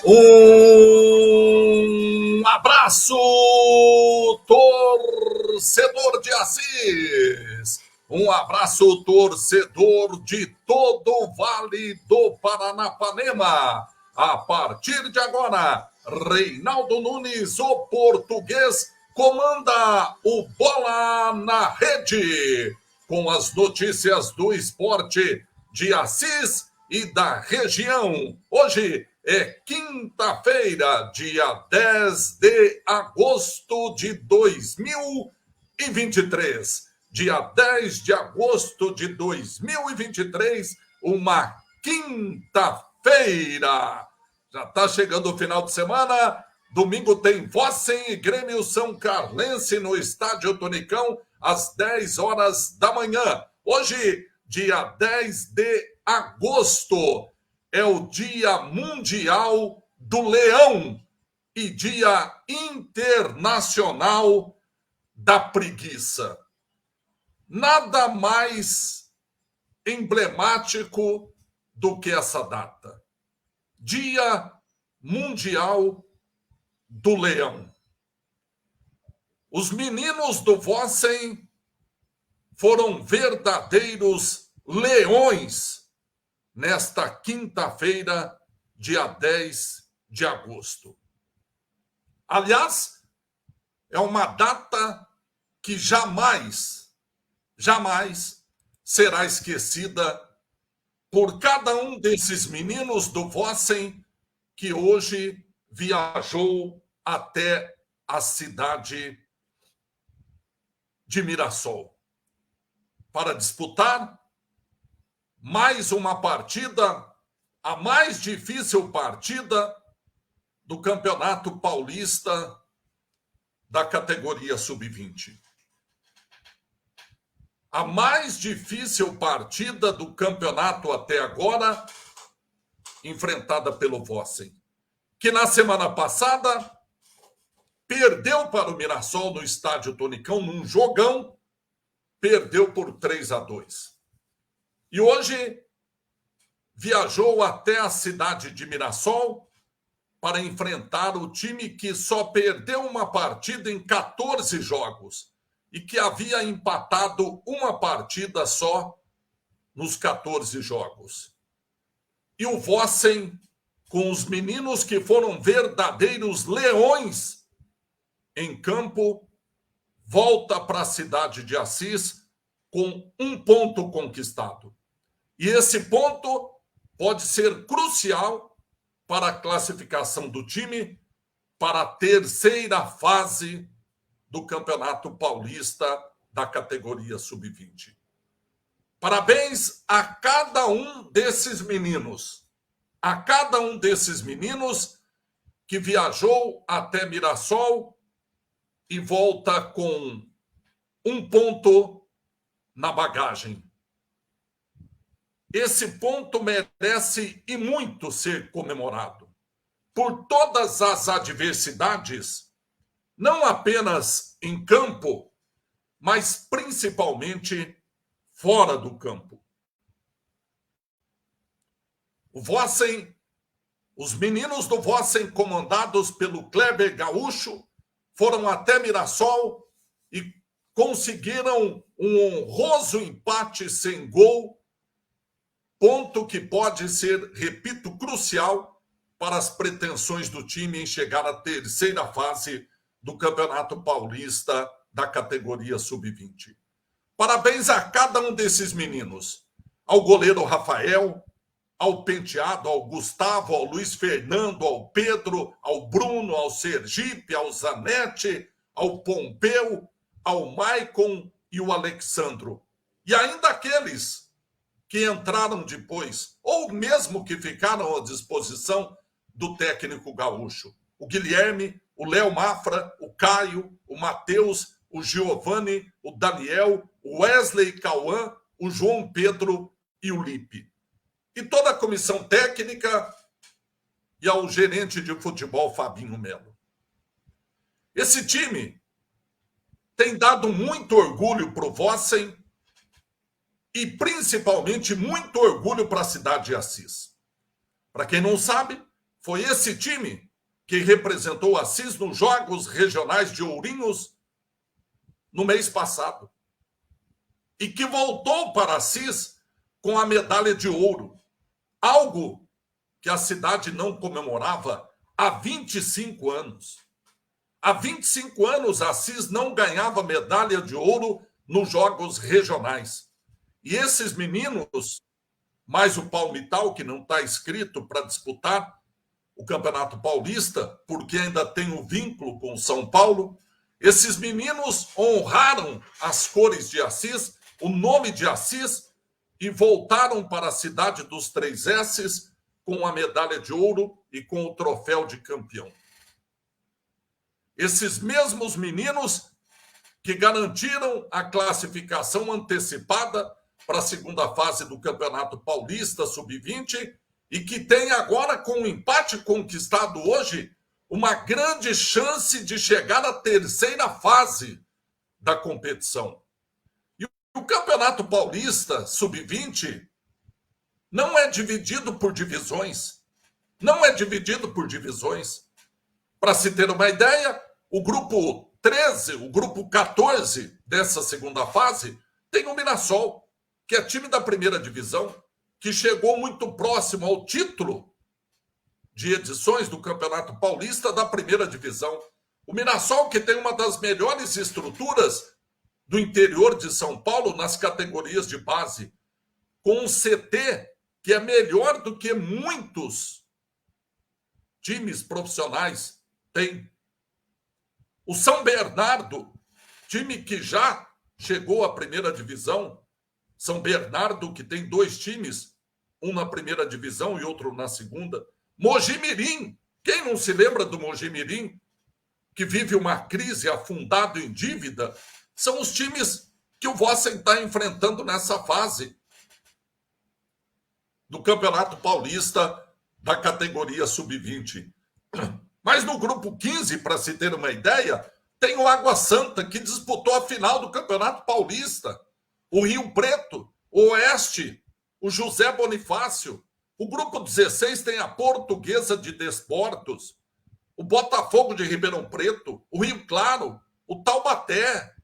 Um abraço, torcedor de Assis. Um abraço, torcedor de todo o Vale do Paranapanema. A partir de agora, Reinaldo Nunes, o português, comanda o Bola na Rede, com as notícias do esporte de Assis e da região. Hoje é quinta-feira, dia 10 de agosto de 2023. Dia 10 de agosto de 2023, uma quinta-feira. Já está chegando o final de semana. Domingo tem Vossen e Grêmio São Carlense no Estádio Tonicão, às 10 horas da manhã. Hoje, dia 10 de agosto, é o Dia Mundial do Leão e Dia Internacional da Preguiça. Nada mais emblemático do que essa data. Dia Mundial do Leão. Os meninos do Vossen foram verdadeiros leões nesta quinta-feira, dia 10 de agosto. Aliás, é uma data que jamais será esquecida por cada um desses meninos do Vossen que hoje viajou até a cidade de Mirassol para disputar mais uma partida, a mais difícil partida do Campeonato Paulista da categoria Sub-20. A mais difícil partida do campeonato até agora, enfrentada pelo Vossen, que na semana passada perdeu para o Mirassol no Estádio Tonicão, num jogão, perdeu por 3-2. E hoje viajou até a cidade de Mirassol para enfrentar o time que só perdeu uma partida em 14 jogos e que havia empatado uma partida só nos 14 jogos. E o Vossen, com os meninos que foram verdadeiros leões em campo, volta para a cidade de Assis com um ponto conquistado. E esse ponto pode ser crucial para a classificação do time para a terceira fase do Campeonato Paulista da categoria Sub-20. Parabéns a cada um desses meninos. A cada um desses meninos que viajou até Mirassol e volta com um ponto na bagagem. Esse ponto merece e muito ser comemorado por todas as adversidades, não apenas em campo, mas principalmente fora do campo. O Vossen, os meninos do Vossen, comandados pelo Kleber Gaúcho, foram até Mirassol e conseguiram um honroso empate sem gol, ponto que pode ser, repito, crucial para as pretensões do time em chegar à terceira fase do Campeonato Paulista da categoria Sub-20. Parabéns a cada um desses meninos, ao goleiro Rafael, ao Penteado, ao Gustavo, ao Luiz Fernando, ao Pedro, ao Bruno, ao Sergipe, ao Zanetti, ao Pompeu, ao Maicon e o Alexandro. E ainda aqueles que entraram depois, ou mesmo que ficaram à disposição do técnico gaúcho. O Guilherme, o Léo Mafra, o Caio, o Matheus, o Giovanni, o Daniel, o Wesley Cauã, o João Pedro e o Lipe. E toda a comissão técnica e ao gerente de futebol, Fabinho Melo. Esse time tem dado muito orgulho para o Vossen e, principalmente, muito orgulho para a cidade de Assis. Para quem não sabe, foi esse time que representou Assis nos Jogos Regionais de Ourinhos no mês passado e que voltou para Assis com a medalha de ouro. Algo que a cidade não comemorava há 25 anos. Há 25 anos, Assis não ganhava medalha de ouro nos Jogos Regionais. E esses meninos, mais o Palmital, que não está inscrito para disputar o Campeonato Paulista, porque ainda tem o vínculo com São Paulo, esses meninos honraram as cores de Assis, o nome de Assis, e voltaram para a cidade dos 3 S's com a medalha de ouro e com o troféu de campeão. Esses mesmos meninos que garantiram a classificação antecipada para a segunda fase do Campeonato Paulista Sub-20 e que tem agora, com o empate conquistado hoje, uma grande chance de chegar à terceira fase da competição. O Campeonato Paulista Sub-20 não é dividido por divisões. Não é dividido por divisões. Para se ter uma ideia, o grupo 13, o grupo 14 dessa segunda fase, tem o Mirassol, que é time da primeira divisão, que chegou muito próximo ao título de edições do Campeonato Paulista da primeira divisão. O Mirassol, que tem uma das melhores estruturas do interior de São Paulo nas categorias de base, com um CT que é melhor do que muitos times profissionais têm. O São Bernardo, time que já chegou à primeira divisão, São Bernardo, que tem 2 times, um na primeira divisão e outro na segunda. Mogi Mirim, quem não se lembra do Mogi Mirim, que vive uma crise, afundado em dívida? São os times que o Vossen está enfrentando nessa fase do Campeonato Paulista da categoria Sub-20. Mas no grupo 15, para se ter uma ideia, tem o Água Santa, que disputou a final do Campeonato Paulista. O Rio Preto, o Oeste, o José Bonifácio, O grupo 16 tem a Portuguesa de Desportos, o Botafogo de Ribeirão Preto, o Rio Claro, o Taubaté.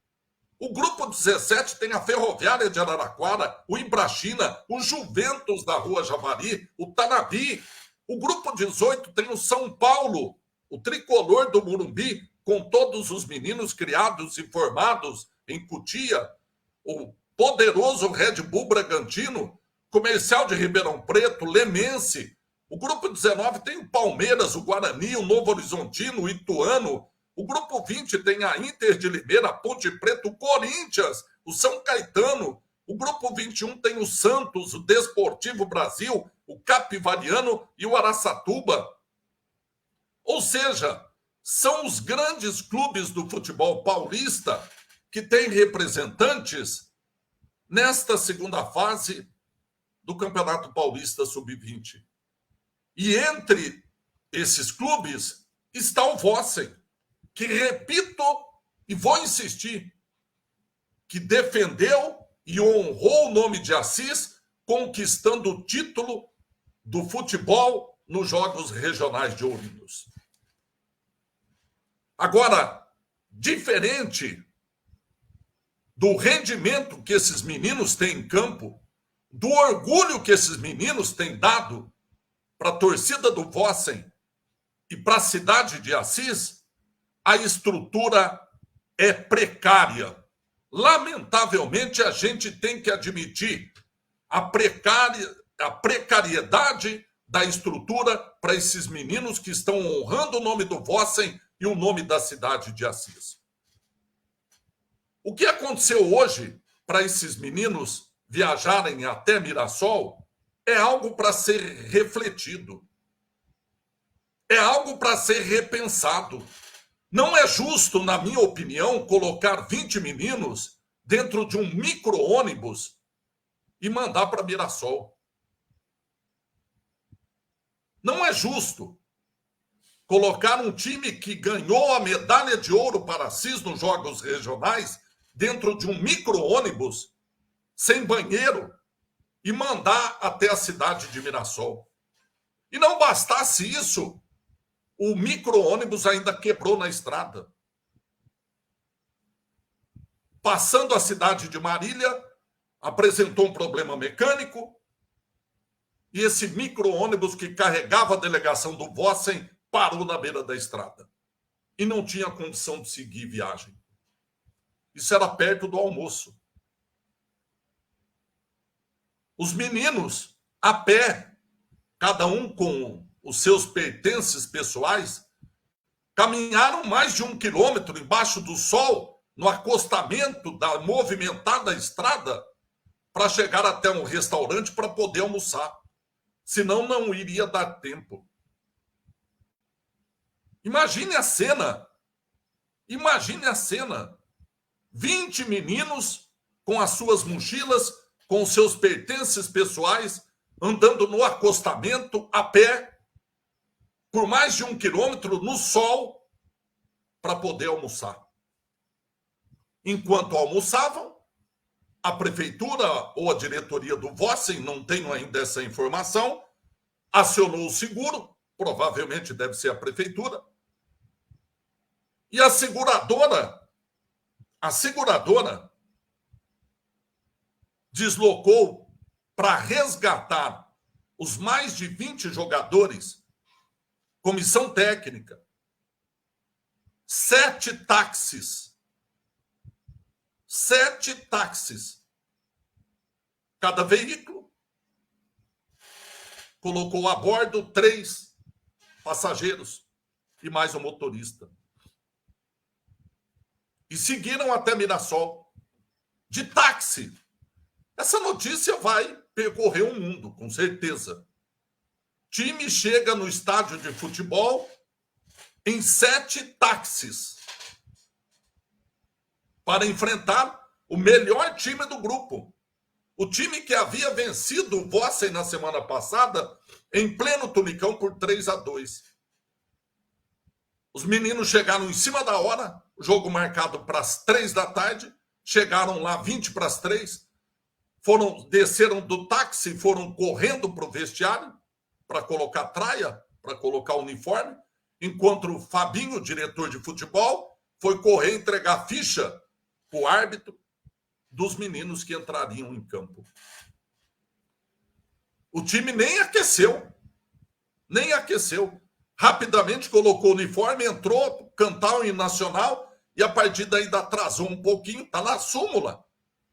O grupo 17 tem a Ferroviária de Araraquara, o Ibrachina, o Juventus da Rua Javari, o Tanabi. O grupo 18 tem o São Paulo, o Tricolor do Morumbi, com todos os meninos criados e formados em Cotia, o poderoso Red Bull Bragantino, Comercial de Ribeirão Preto, Lemense. O grupo 19 tem o Palmeiras, o Guarani, o Novo Horizontino, o Ituano. O grupo 20 tem a Inter de Limeira, a Ponte Preta, o Corinthians, o São Caetano. O grupo 21 tem o Santos, o Desportivo Brasil, o Capivariano e o Araçatuba. Ou seja, são os grandes clubes do futebol paulista que têm representantes nesta segunda fase do Campeonato Paulista Sub-20. E entre esses clubes está o Vossen, que, repito e vou insistir, que defendeu e honrou o nome de Assis, conquistando o título do futebol nos Jogos Regionais de Ourinhos. Agora, diferente do rendimento que esses meninos têm em campo, do orgulho que esses meninos têm dado para a torcida do Vossen e para a cidade de Assis, a estrutura é precária. Lamentavelmente, a gente tem que admitir a precariedade da estrutura para esses meninos que estão honrando o nome do Vossen e o nome da cidade de Assis. O que aconteceu hoje para esses meninos viajarem até Mirassol é algo para ser refletido. É algo para ser repensado. Não é justo, na minha opinião, colocar 20 meninos dentro de um micro-ônibus e mandar para Mirassol. Não é justo colocar um time que ganhou a medalha de ouro para Assis nos Jogos Regionais dentro de um micro-ônibus sem banheiro e mandar até a cidade de Mirassol. E não bastasse isso, o micro-ônibus ainda quebrou na estrada. Passando a cidade de Marília, apresentou um problema mecânico e esse micro-ônibus que carregava a delegação do Vossen parou na beira da estrada e não tinha condição de seguir viagem. Isso era perto do almoço. Os meninos, a pé, cada um com os seus pertences pessoais, caminharam mais de 1 quilômetro embaixo do sol, no acostamento da movimentada estrada, para chegar até um restaurante para poder almoçar. Senão não iria dar tempo. Imagine a cena. Imagine a cena. 20 meninos com as suas mochilas, com os seus pertences pessoais, andando no acostamento, a pé, por mais de 1 quilômetro, no sol, para poder almoçar. Enquanto almoçavam, a prefeitura ou a diretoria do Vossen, não tenho ainda essa informação, acionou o seguro, provavelmente deve ser a prefeitura, e a seguradora deslocou para resgatar os mais de 20 jogadores, comissão técnica, 7 táxis. 7 táxis. Cada veículo colocou a bordo 3 passageiros e mais um motorista. E seguiram até Mirassol de táxi. Essa notícia vai percorrer o mundo, com certeza. Time chega no estádio de futebol em 7 táxis para enfrentar o melhor time do grupo. O time que havia vencido o Vossen na semana passada em pleno Tunicão por 3-2. Os meninos chegaram em cima da hora, o jogo marcado para as 3 da tarde, chegaram lá 20 para as 3, desceram do táxi, foram correndo para o vestiário, para colocar traia, para colocar uniforme, enquanto o Fabinho, diretor de futebol, foi correr entregar ficha para o árbitro dos meninos que entrariam em campo. O time nem aqueceu. Rapidamente colocou o uniforme, entrou, cantar o hino nacional e a partida ainda atrasou um pouquinho. Está na súmula.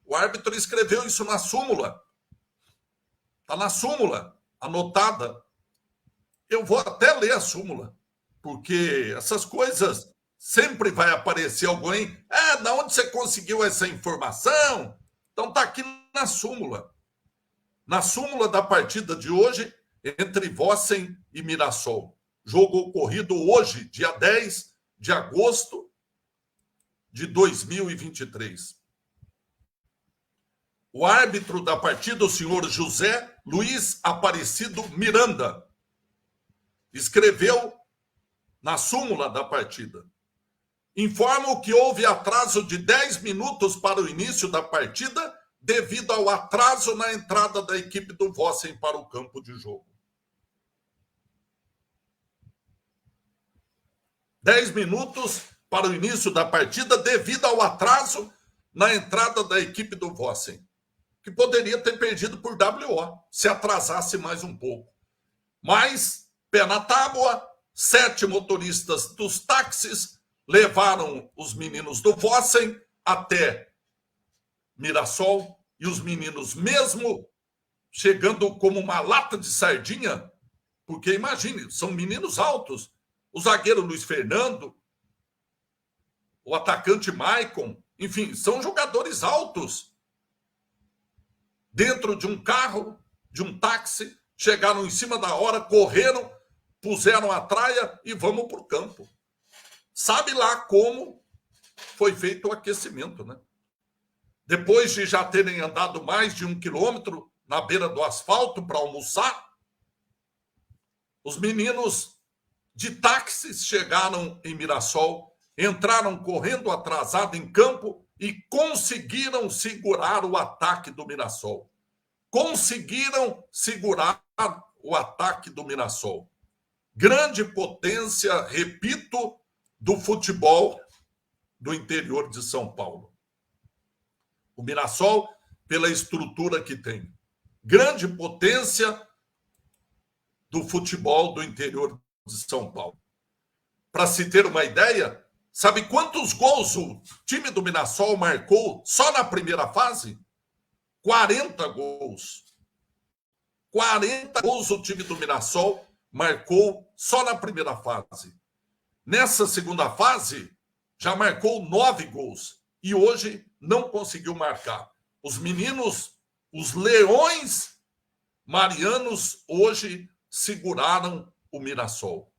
O árbitro escreveu isso na súmula. Está na súmula, anotada. Eu vou até ler a súmula, porque essas coisas sempre vai aparecer alguém. De onde você conseguiu essa informação? Então está aqui na súmula. Na súmula da partida de hoje, entre Vossen e Mirassol. Jogo ocorrido hoje, dia 10 de agosto de 2023. O árbitro da partida, o senhor José Luiz Aparecido Miranda, escreveu na súmula da partida: informo que houve atraso de 10 minutos para o início da partida devido ao atraso na entrada da equipe do Vossen para o campo de jogo. 10 minutos para o início da partida devido ao atraso na entrada da equipe do Vossen, que poderia ter perdido por WO, se atrasasse mais um pouco. Mas, pé na tábua, 7 motoristas dos táxis levaram os meninos do Vossen até Mirassol, e os meninos, mesmo chegando como uma lata de sardinha, porque imagine, são meninos altos, o zagueiro Luiz Fernando, o atacante Maicon, enfim, são jogadores altos. Dentro de um carro, de um táxi, chegaram em cima da hora, correram, puseram a traia e vamos para o campo. Sabe lá como foi feito o aquecimento, né? Depois de já terem andado mais de 1 quilômetro na beira do asfalto para almoçar, os meninos de táxis chegaram em Mirassol, entraram correndo atrasado em campo e conseguiram segurar o ataque do Mirassol. Grande potência, repito, do futebol do interior de São Paulo. O Mirassol, pela estrutura que tem. Grande potência do futebol do interior de São Paulo. Para se ter uma ideia, sabe quantos gols o time do Mirassol marcou só na primeira fase? 40 gols. 40 gols o time do Mirassol marcou só na primeira fase. Nessa segunda fase, já marcou 9 gols. E hoje não conseguiu marcar. Os meninos, os leões marianos, hoje seguraram o Mirassol.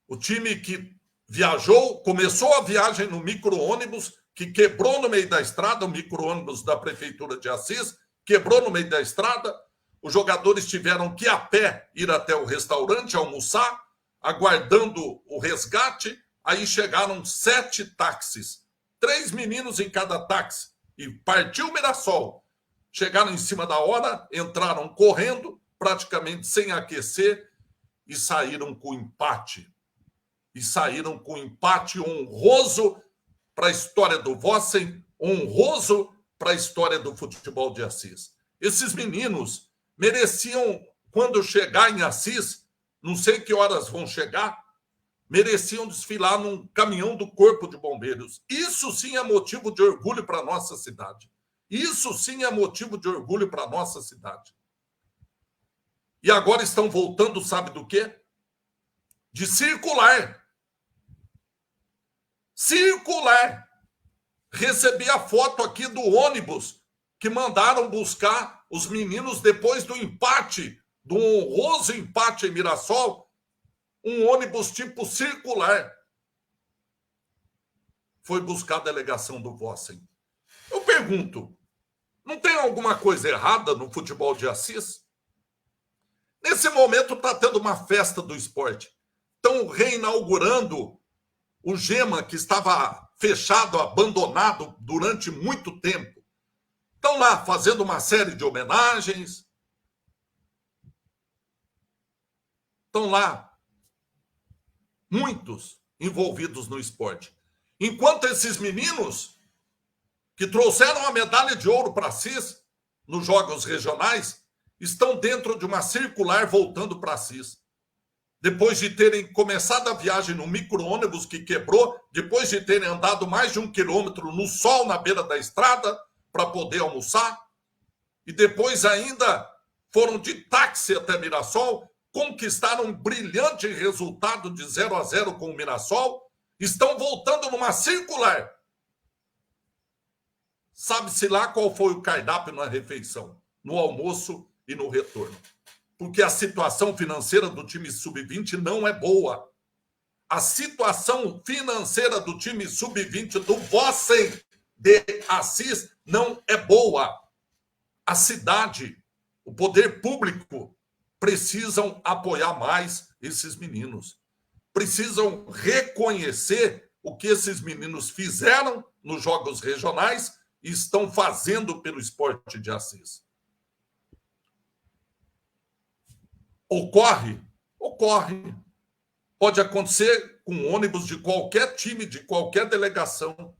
O time que viajou, começou a viagem no micro-ônibus, que quebrou no meio da estrada, o micro-ônibus da Prefeitura de Assis, quebrou no meio da estrada, os jogadores tiveram que, a pé, ir até o restaurante, almoçar, aguardando o resgate, aí chegaram 7 táxis, 3 meninos em cada táxi, e partiu o Mirassol. Chegaram em cima da hora, entraram correndo, praticamente sem aquecer, e saíram com empate. Honroso para a história do Vossen, honroso para a história do futebol de Assis. Esses meninos mereciam, quando chegar em Assis, não sei que horas vão chegar, mereciam desfilar num caminhão do Corpo de Bombeiros. Isso sim é motivo de orgulho para a nossa cidade. Isso sim é motivo de orgulho para a nossa cidade. E agora estão voltando, sabe do quê? De circular. Recebi a foto aqui do ônibus que mandaram buscar os meninos depois do empate, do honroso empate em Mirassol, um ônibus tipo circular. Foi buscar a delegação do Vossen. Eu pergunto, não tem alguma coisa errada no futebol de Assis? Nesse momento está tendo uma festa do esporte. Estão reinaugurando o Gema, que estava fechado, abandonado durante muito tempo. Estão lá fazendo uma série de homenagens. Estão lá, muitos envolvidos no esporte. Enquanto esses meninos que trouxeram a medalha de ouro para Assis nos Jogos Regionais estão dentro de uma circular voltando para Assis. Depois de terem começado a viagem no micro-ônibus que quebrou, depois de terem andado mais de 1 quilômetro no sol na beira da estrada para poder almoçar, e depois ainda foram de táxi até Mirassol, conquistaram um brilhante resultado de 0-0 com o Mirassol, estão voltando numa circular. Sabe-se lá qual foi o cardápio na refeição, no almoço e no retorno. Porque a situação financeira do time sub-20 não é boa. A situação financeira do time sub-20 do Vossen de Assis não é boa. A cidade, o poder público precisam apoiar mais esses meninos. Precisam reconhecer o que esses meninos fizeram nos Jogos Regionais e estão fazendo pelo esporte de Assis. Ocorre. Pode acontecer com ônibus de qualquer time, de qualquer delegação.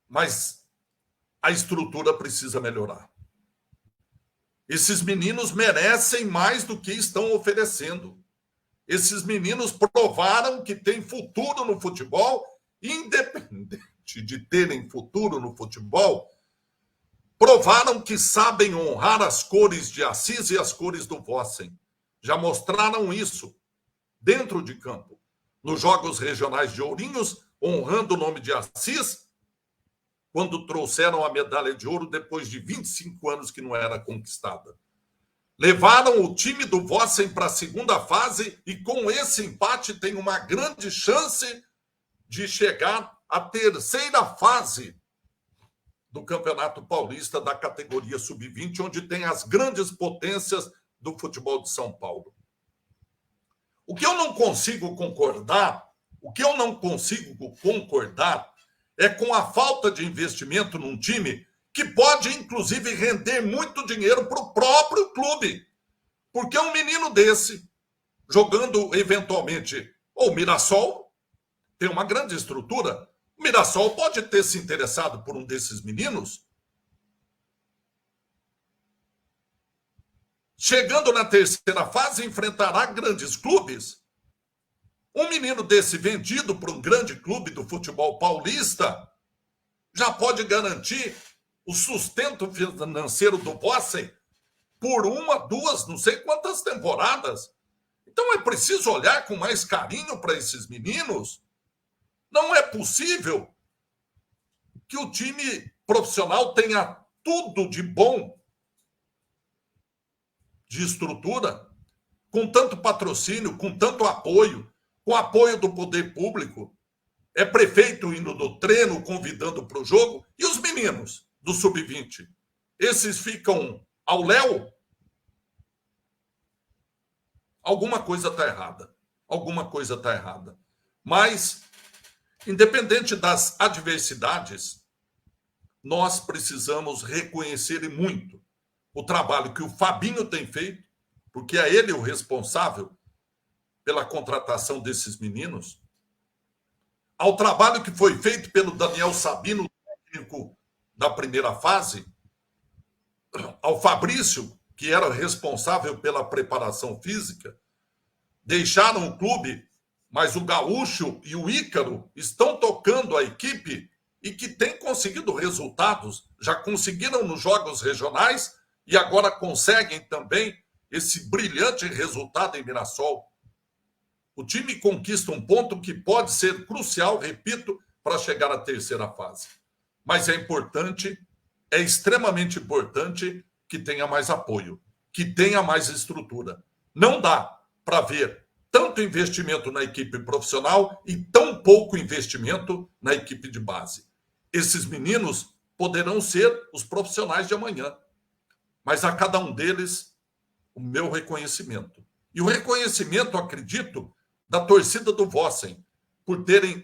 Mas a estrutura precisa melhorar. Esses meninos merecem mais do que estão oferecendo. Esses meninos provaram que têm futuro no futebol, independente de terem futuro no futebol, provaram que sabem honrar as cores de Assis e as cores do Vossen. Já mostraram isso dentro de campo. Nos Jogos Regionais de Ourinhos, honrando o nome de Assis, quando trouxeram a medalha de ouro depois de 25 anos que não era conquistada. Levaram o time do Vossen para a segunda fase e com esse empate tem uma grande chance de chegar à terceira fase do Campeonato Paulista da categoria sub-20, onde tem as grandes potências do futebol de São Paulo. O que eu não consigo concordar é com a falta de investimento num time que pode, inclusive, render muito dinheiro para o próprio clube. Porque um menino desse, jogando eventualmente, ou Mirassol, tem uma grande estrutura, o Mirassol pode ter se interessado por um desses meninos. Chegando na terceira fase, enfrentará grandes clubes. Um menino desse vendido para um grande clube do futebol paulista já pode garantir o sustento financeiro do Vossen por 1, 2, não sei quantas temporadas. Então é preciso olhar com mais carinho para esses meninos. Não é possível que o time profissional tenha tudo de bom, de estrutura, com tanto patrocínio, com tanto apoio, com apoio do poder público. É prefeito indo do treino, convidando para o jogo. E os meninos do sub-20? Esses ficam ao léu? Alguma coisa está errada. Mas, independente das adversidades, nós precisamos reconhecer muito o trabalho que o Fabinho tem feito, porque é ele o responsável pela contratação desses meninos, ao trabalho que foi feito pelo Daniel Sabino, técnico da primeira fase, ao Fabrício, que era responsável pela preparação física. Deixaram o clube, mas o Gaúcho e o Ícaro estão tocando a equipe e que têm conseguido resultados. Já conseguiram nos Jogos Regionais e agora conseguem também esse brilhante resultado em Mirassol. O time conquista um ponto que pode ser crucial, repito, para chegar à terceira fase. Mas é extremamente importante que tenha mais apoio, que tenha mais estrutura. Não dá para ver tanto investimento na equipe profissional e tão pouco investimento na equipe de base. Esses meninos poderão ser os profissionais de amanhã, mas a cada um deles o meu reconhecimento. E o reconhecimento, acredito, da torcida do Vossen, por terem,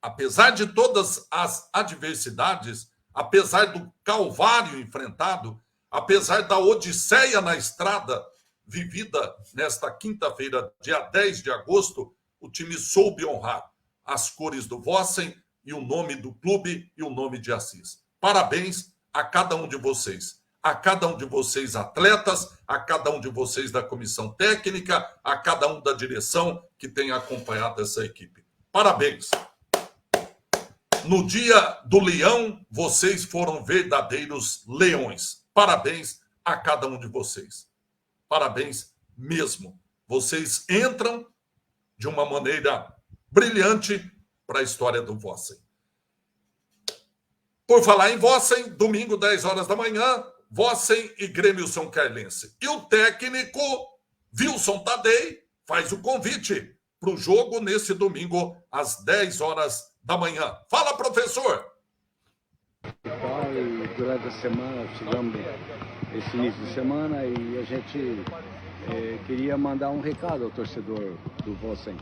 apesar de todas as adversidades, apesar do calvário enfrentado, apesar da odisseia na estrada vivida nesta quinta-feira, dia 10 de agosto, o time soube honrar as cores do Vossen e o nome do clube e o nome de Assis. Parabéns a cada um de vocês. A cada um de vocês, atletas, a cada um de vocês da comissão técnica, a cada um da direção que tem acompanhado essa equipe. Parabéns! No dia do leão, vocês foram verdadeiros leões. Parabéns a cada um de vocês. Parabéns mesmo. Vocês entram de uma maneira brilhante para a história do Vossen. Por falar em Vossen, domingo, 10 horas da manhã, Vossen e Grêmio São Carlense. E o técnico Wilson Tadei faz o convite para o jogo nesse domingo, às 10 horas da manhã. Fala, professor! E durante a semana, chegamos esse início de semana e a gente queria mandar um recado ao torcedor do Vossen.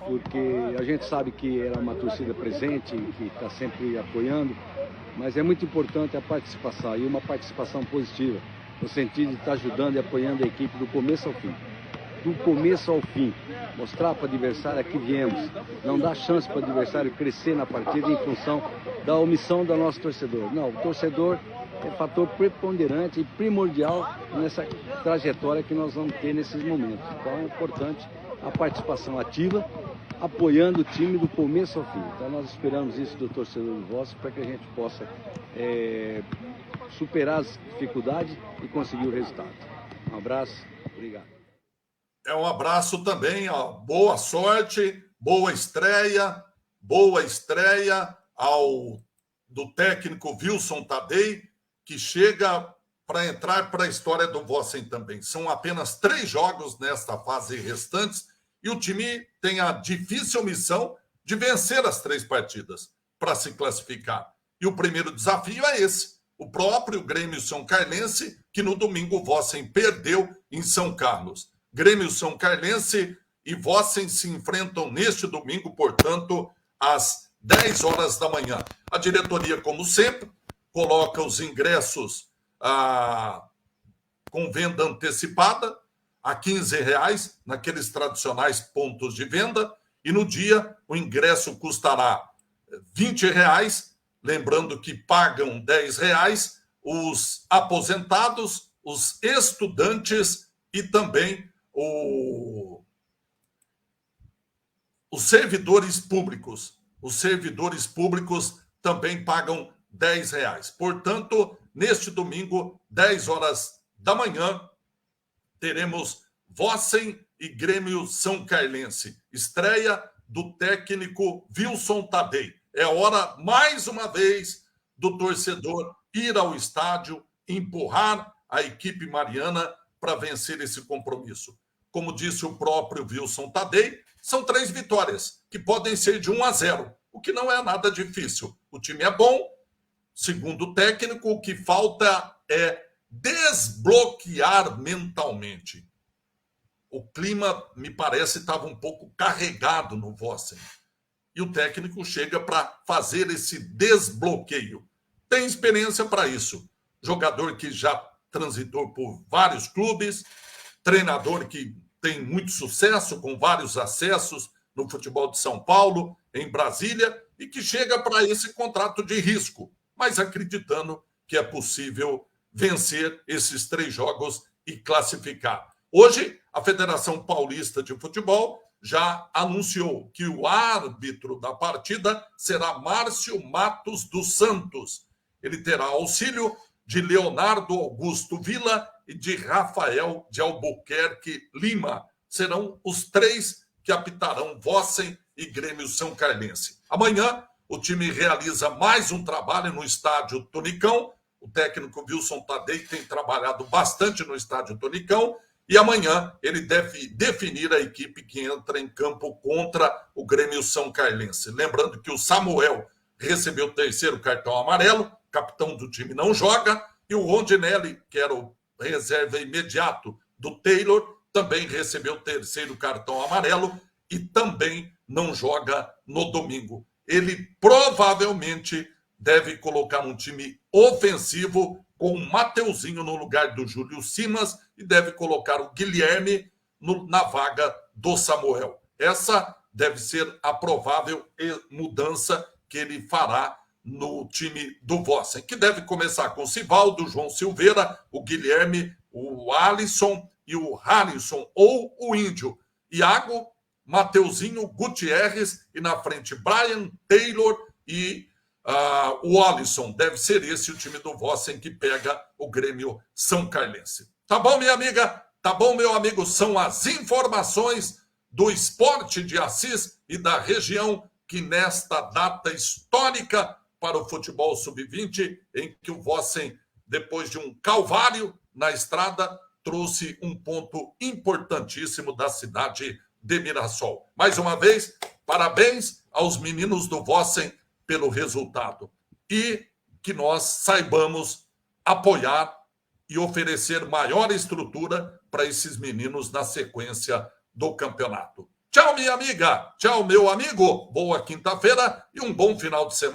Porque a gente sabe que era uma torcida presente, que está sempre apoiando, mas é muito importante a participação, e uma participação positiva, no sentido de estar ajudando e apoiando a equipe do começo ao fim. Do começo ao fim, mostrar para o adversário a que viemos, não dar chance para o adversário crescer na partida em função da omissão do nosso torcedor. Não, o torcedor é fator preponderante e primordial nessa trajetória que nós vamos ter nesses momentos. Então é importante a participação ativa, apoiando o time do começo ao fim. Então nós esperamos isso do torcedor do Vossen para que a gente possa superar as dificuldades e conseguir o resultado. Um abraço, obrigado. É um abraço também, ó. Boa sorte, boa estreia do técnico Wilson Tadei, que chega para entrar para a história do Vossen também. São apenas 3 jogos nesta fase restantes e o time tem a difícil missão de vencer as 3 partidas para se classificar. E o primeiro desafio é esse, o próprio Grêmio São Carlense, que no domingo o Vossen perdeu em São Carlos. Grêmio São Carlense e Vossen se enfrentam neste domingo, portanto, às 10 horas da manhã. A diretoria, como sempre, coloca os ingressos com venda antecipada a R$15 naqueles tradicionais pontos de venda, e no dia o ingresso custará R$20, lembrando que pagam R$10 os aposentados, os estudantes e também os servidores públicos. Os servidores públicos também pagam R$10. Portanto, neste domingo, 10 horas da manhã, teremos Vossen e Grêmio São Carlense. Estreia do técnico Wilson Tadei. É hora, mais uma vez, do torcedor ir ao estádio, empurrar a equipe mariana para vencer esse compromisso. Como disse o próprio Wilson Tadei, são 3 vitórias, que podem ser de 1-0, o que não é nada difícil. O time é bom, segundo o técnico, o que falta é desbloquear mentalmente. O clima, me parece, estava um pouco carregado no Vossen. E o técnico chega para fazer esse desbloqueio. Tem experiência para isso. Jogador que já transitou por vários clubes, treinador que tem muito sucesso, com vários acessos no futebol de São Paulo, em Brasília, e que chega para esse contrato de risco, mas acreditando que é possível vencer esses 3 jogos e classificar. Hoje, a Federação Paulista de Futebol já anunciou que o árbitro da partida será Márcio Matos dos Santos. Ele terá auxílio de Leonardo Augusto Villa e de Rafael de Albuquerque Lima. Serão os 3 que apitarão Vossen e Grêmio São Carlense. Amanhã, o time realiza mais um trabalho no estádio Tonicão. O técnico Wilson Tadei tem trabalhado bastante no estádio Tonicão e amanhã ele deve definir a equipe que entra em campo contra o Grêmio São Carlense. Lembrando que o Samuel recebeu o 3º cartão amarelo, capitão do time não joga, e o Rondinelli, que era o reserva imediato do Taylor, também recebeu o 3º cartão amarelo e também não joga no domingo. Ele provavelmente deve colocar um time ofensivo com o Mateuzinho no lugar do Júlio Simas e deve colocar o Guilherme na vaga do Samuel. Essa deve ser a provável mudança que ele fará no time do Vossen, que deve começar com o Sivaldo, João Silveira, o Guilherme, o Alisson e o Harrison, ou o Índio. Iago, Mateuzinho, Gutierrez e na frente Brian, Taylor e o Alisson. Deve ser esse o time do Vossen que pega o Grêmio São Carlense. Tá bom, minha amiga? Tá bom, meu amigo? São as informações do esporte de Assis e da região que nesta data histórica para o futebol sub-20, em que o Vossen, depois de um calvário na estrada, trouxe um ponto importantíssimo da cidade de Mirassol. Mais uma vez, parabéns aos meninos do Vossen pelo resultado. E que nós saibamos apoiar e oferecer maior estrutura para esses meninos na sequência do campeonato. Tchau, minha amiga. Tchau, meu amigo. Boa quinta-feira e um bom final de semana.